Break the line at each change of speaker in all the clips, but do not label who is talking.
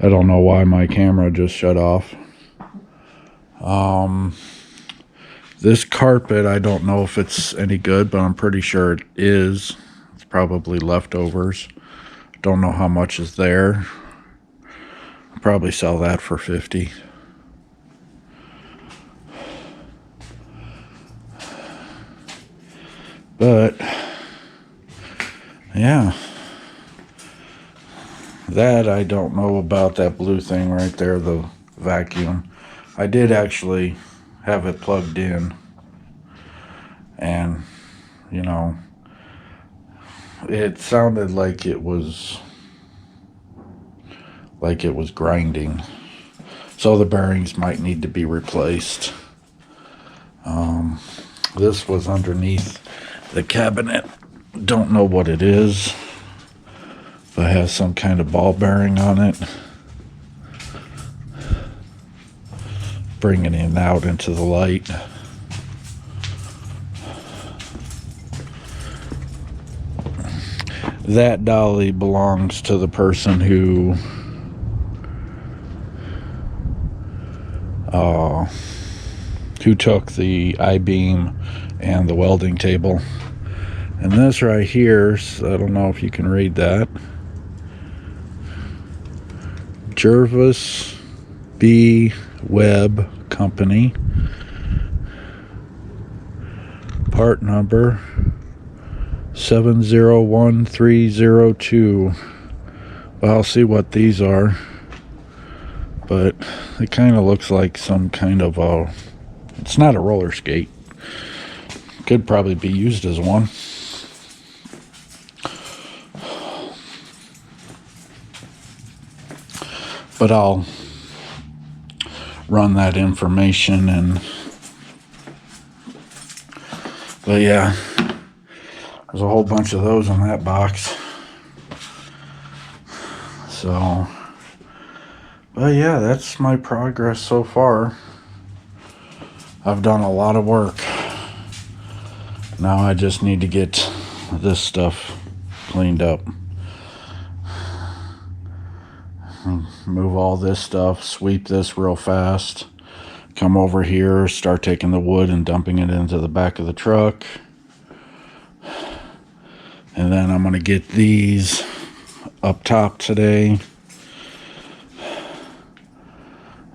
I don't know why my camera just shut off. This carpet, I don't know if it's any good, but I'm pretty sure it is. It's probably leftovers. Don't know how much is there. I'll probably sell that for $50. But yeah, that I don't know about that blue thing right there, the vacuum. I did actually have it plugged in, and you know, it sounded like it was grinding, so the bearings might need to be replaced. This was underneath the cabinet. Don't know what it is, but it has some kind of ball bearing on it. Bringing it out into the light. That dolly belongs to the person who took the I-beam and the welding table. And this right here, I don't know if you can read that. Jervis B. Webb Company. Part number 701302. Well, I'll see what these are. But it kind of looks like some kind of a... It's not a roller skate. Could probably be used as one. But I'll run that information and... But yeah, there's a whole bunch of those in that box. So... But yeah, that's my progress so far. I've done a lot of work. Now I just need to get this stuff cleaned up. Move all this stuff, sweep this real fast. Come over here, start taking the wood and dumping it into the back of the truck. And then I'm gonna get these up top today.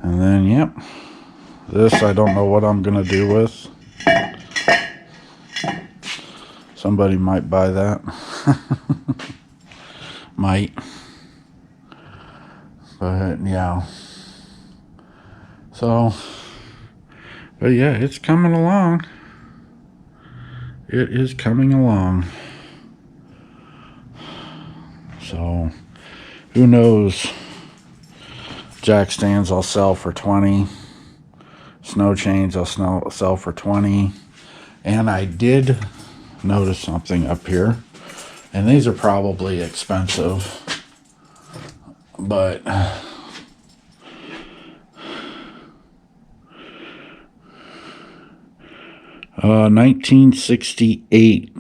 And then, yep, this I don't know what I'm gonna do with. Somebody might buy that. Might. But yeah. So, but yeah, it's coming along. It is coming along. So, who knows? Jack stands I'll sell for 20. Snow chains I'll sell for 20. And I did notice something up here. And these are probably expensive. But 1968.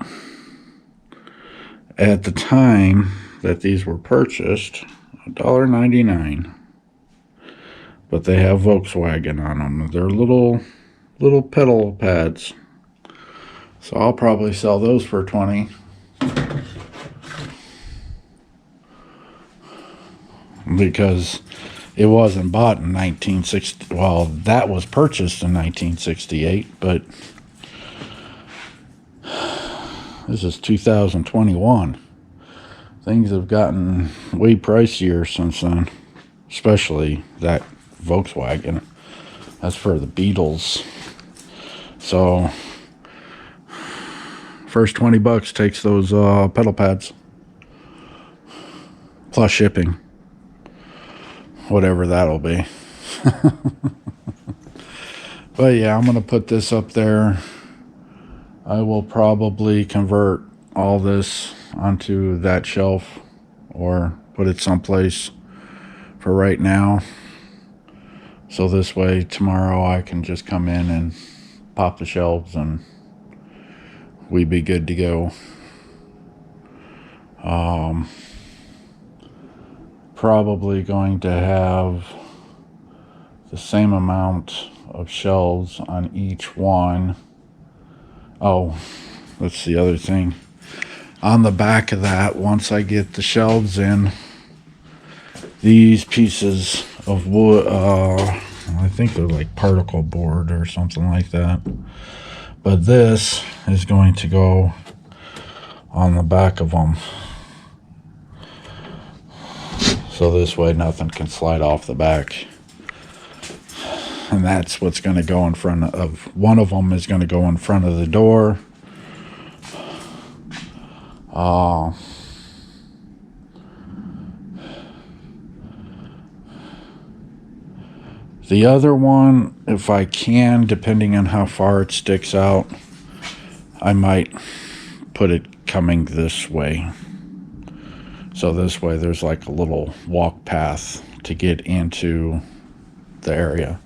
At the time that these were purchased, $1.99. But they have Volkswagen on them. They're little pedal pads. So I'll probably sell those for 20. Because it wasn't bought in 1960. Well, that was purchased in 1968, but this is 2021. Things have gotten way pricier since then, especially that Volkswagen. That's for the Beetles. So first 20 bucks takes those pedal pads plus shipping, whatever that'll be. But yeah, I'm gonna put this up there. I will probably convert all this onto that shelf or put it someplace for right now. So this way tomorrow I can just come in and pop the shelves and we'd be good to go. probably going to have the same amount of shelves on each one. Oh, that's the other thing. On the back of that, once I get the shelves in, these pieces of wood, I think they're like particle board or something like that. But this is going to go on the back of them. So this way nothing can slide off the back. And that's what's going to go in front of, one of them is going to go in front of the door. The other one, if I can, depending on how far it sticks out, I might put it coming this way. So this way there's like a little walk path to get into the area.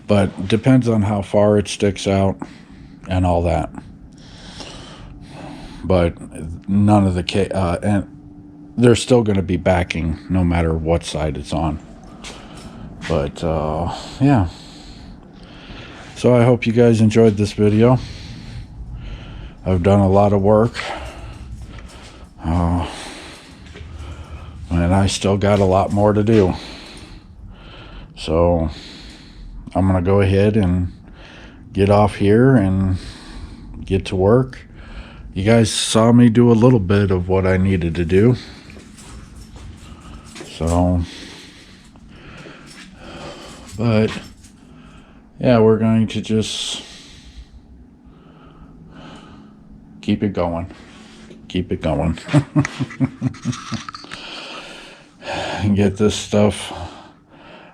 But depends on how far it sticks out and all that. But none of the and they're still going to be backing no matter what side it's on. But yeah, so I hope you guys enjoyed this video. I've done a lot of work, and I still got a lot more to do. So I'm gonna go ahead and get off here and get to work. You guys saw me do a little bit of what I needed to do. So, but yeah, we're going to just keep it going. Keep it going. And get this stuff.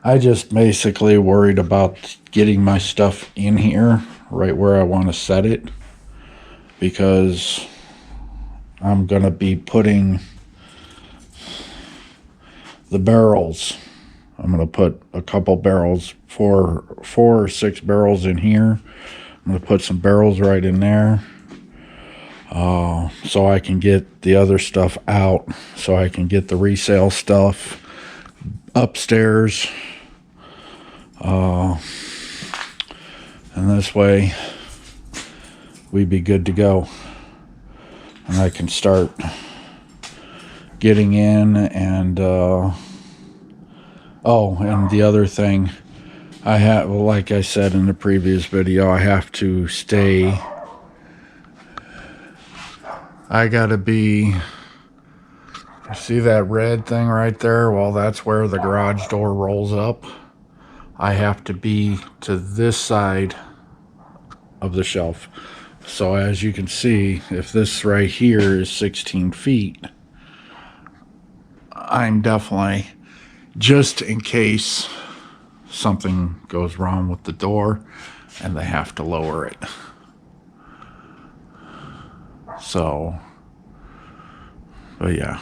I just basically worried about getting my stuff in here right where I want to set it, because I'm going to be putting the barrels. I'm going to put a couple barrels, four or six barrels in here. I'm going to put some barrels right in there, so I can get the other stuff out, so I can get the resale stuff upstairs. And this way we'd be good to go. And I can start getting in and oh, and the other thing, I have, like I said in the previous video, I have to stay, I gotta be, see that red thing right there? Well, that's where the garage door rolls up. I have to be to this side of the shelf. So as you can see, if this right here is 16 feet, I'm definitely, just in case something goes wrong with the door and they have to lower it. So, but yeah,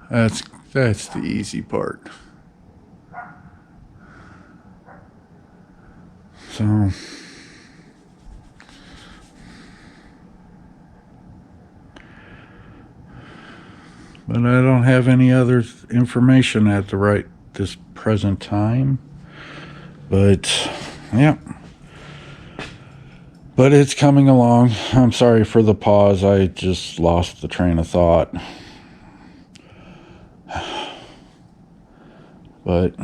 that's the easy part. So, but I don't have any other information at this present time. But yeah, but it's coming along. I'm sorry for the pause. I just lost the train of thought. But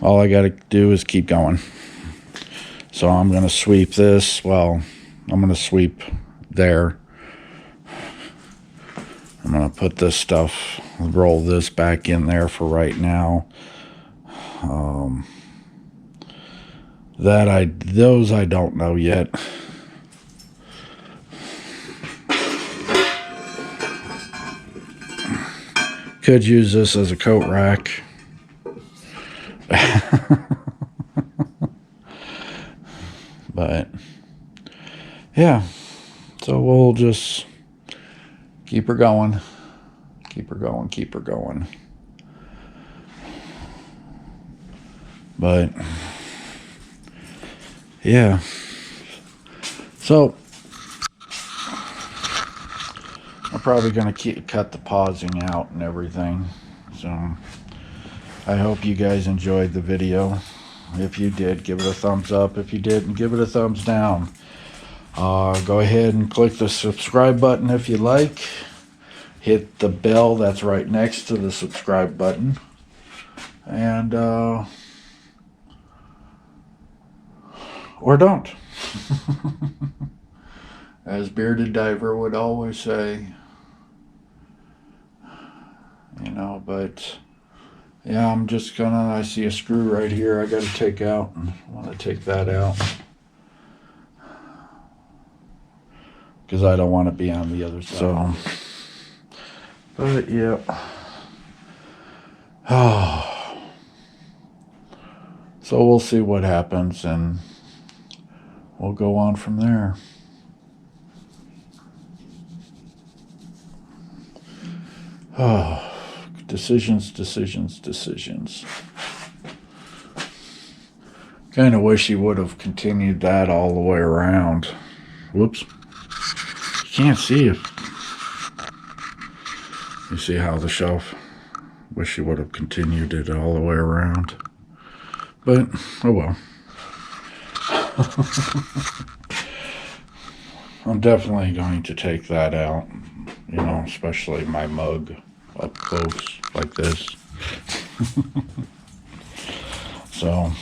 all I got to do is keep going. So I'm going to sweep this. Well, I'm going to sweep there. I'm going to put this stuff, roll this back in there for right now. Those I don't know yet. Could use this as a coat rack. But yeah, so we'll just keep her going, keep her going, keep her going. But yeah, so I'll probably going to cut the pausing out and everything. So I hope you guys enjoyed the video. If you did, give it a thumbs up. If you didn't, give it a thumbs down. Go ahead and click the subscribe button if you like. Hit the bell that's right next to the subscribe button. And, or don't. As Bearded Diver would always say. You know, but yeah, I'm just gonna, I see a screw right here I gotta take out, and I want to take that out because I don't want to be on the other side. So, but yeah. Oh. So we'll see what happens, and we'll go on from there. Oh. Decisions. Kind of wish he would have continued that all the way around. Whoops. You can't see it. You see how the shelf? Wish he would have continued it all the way around. But, oh well. I'm definitely going to take that out. You know, especially my mug up close like this. So